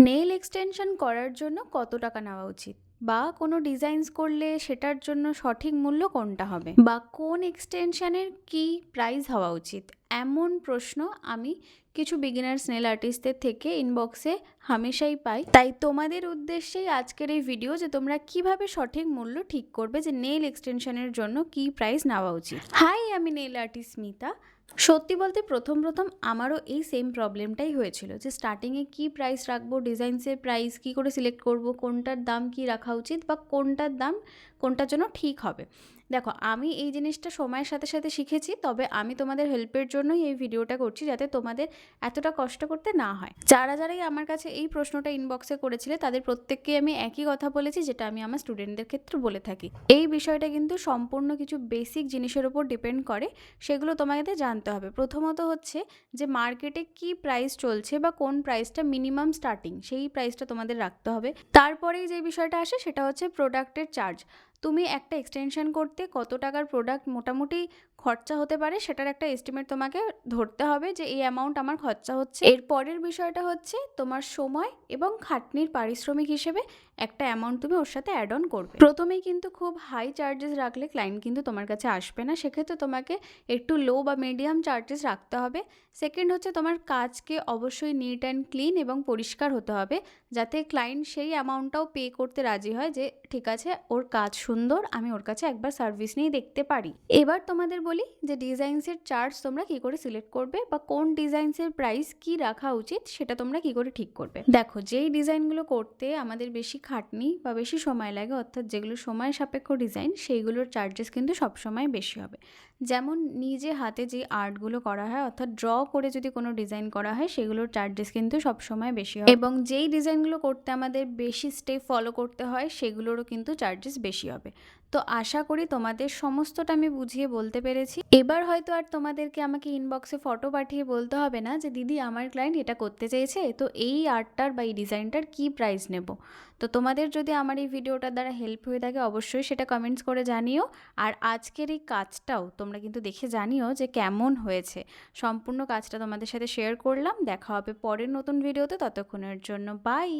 Nail extension করার জন্য কত টাকা নেওয়া উচিত, বা কোনো ডিজাইনস করলে সেটার জন্য সঠিক মূল্য কোনটা হবে, বা কোন এক্সটেনশনের কি প্রাইস হওয়া উচিত, এমন প্রশ্ন আমি কিছু বিগিনার্স নেল আর্টিস্টদের থেকে ইনবক্সে হামেশাই পাই। তাই তোমাদের উদ্দেশ্যেই আজকের এই ভিডিও, যে তোমরা কিভাবে সঠিক মূল্য ঠিক করবে যে নেইল এক্সটেনশনের জন্য কি প্রাইস নেওয়া উচিত। হাই, আমি নেল আর্টিস্ট স্মিতা। সত্যি বলতে প্রথম আমারও এই সেম প্রবলেমটাই হয়েছিল, যে স্টার্টিংয়ে কি প্রাইস রাখবো, ডিজাইনসের প্রাইস কী করে সিলেক্ট করব, কোনটার দাম কি রাখা উচিত, বা কোনটার দাম কোনটার জন্য ঠিক হবে। দেখো, আমি এই জিনিসটা সময়ের সাথে সাথে শিখেছি, তবে আমি তোমাদের হেল্পের জন্যই এই ভিডিওটা করছি, যাতে তোমাদের এতটা কষ্ট করতে না হয়। যারাই আমার কাছে এই প্রশ্নটা ইনবক্সে করেছিলে, তাদের প্রত্যেককে আমি একই কথা বলেছি, যেটা আমি আমার স্টুডেন্টদের ক্ষেত্রে বলে থাকি। এই বিষয়টা কিন্তু সম্পূর্ণ কিছু বেসিক জিনিসের উপর ডিপেন্ড করে, সেগুলো তোমাকে জানতে হবে। প্রথমত হচ্ছে যে মার্কেটে কি প্রাইস চলছে, বা কোন প্রাইসটা মিনিমাম স্টার্টিং, সেই প্রাইসটা তোমাদের রাখতে হবে। তারপরেই যে বিষয়টা আসে সেটা হচ্ছে প্রোডাক্টের চার্জ। তুমি একটা এক্সটেনশন করতে কত টাকার প্রোডাক্ট মোটামুটি খরচা হতে পারে, সেটার একটা এস্টিমেট তোমাকে ধরতে হবে, যে এই অ্যামাউন্ট আমার খরচা হচ্ছে। এর পরের বিষয়টা হচ্ছে তোমার সময় এবং খাটনির পারিশ্রমিক হিসেবে একটা অ্যামাউন্ট তুমি ওর সাথে অ্যাড অন করবে। প্রথমেই কিন্তু খুব হাই চার্জেস রাখলে ক্লায়েন্ট কিন্তু তোমার কাছে আসবে না, সেক্ষেত্রে তোমাকে একটু লো বা মিডিয়াম চার্জেস রাখতে হবে। সেকেন্ড হচ্ছে তোমার কাজকে অবশ্যই নিট অ্যান্ড ক্লিন এবং পরিষ্কার হতে হবে, যাতে ক্লায়েন্ট সেই অ্যামাউন্টটাও পে করতে রাজি হয়, যে ঠিক আছে ওর কাজ সুন্দর, আমি ওর কাছে একবার সার্ভিস নিয়ে দেখতে পারি। এবার তোমাদের বলি যে ডিজাইনসের চার্জ তোমরা কি করে সিলেক্ট করবে, বা কোন ডিজাইনসের প্রাইস কি রাখা উচিত সেটা তোমরা কি করে ঠিক করবে। দেখো, যেই ডিজাইনগুলো করতে আমাদের বেশি খাটনি বা বেশি সময় লাগে, অর্থাৎ যেগুলো সময় সাপেক্ষ ডিজাইন, সেইগুলোর চার্জেস কিন্তু সবসময় বেশি হবে। যেমন নিজে হাতে যে আর্টগুলো করা হয়, অর্থাৎ ড্র করে যদি কোনো ডিজাইন করা হয়, সেগুলোর চার্জেস কিন্তু সবসময় বেশি হবে। এবং যেই ডিজাইনগুলো করতে আমাদের বেশি স্টেপ ফলো করতে হয়, সেগুলোরও কিন্তু চার্জেস বেশি হবে। তো আশা করি তোমাদের সমস্তটা আমি বুঝিয়ে বলতে পেরেছি। এবার হয়তো আর তোমাদেরকে আমাকে ইনবক্সে ফটো পাঠিয়ে বলতে হবে না যে দিদি, আমার ক্লায়েন্ট এটা করতে চেয়েছে, তো এই আর্টটার বা এই ডিজাইনটার কী প্রাইস নেব। তো তোমাদের যদি আমার এই ভিডিওটার দ্বারা হেল্প হয়ে থাকে, অবশ্যই সেটা কমেন্টস করে জানিও। আর আজকের এই কাজটাও তোমরা কিন্তু দেখে জানিও যে কেমন হয়েছে। সম্পূর্ণ কাজটা তোমাদের সাথে শেয়ার করলাম। দেখা হবে পরের নতুন ভিডিওতে, ততক্ষণের জন্য বাই।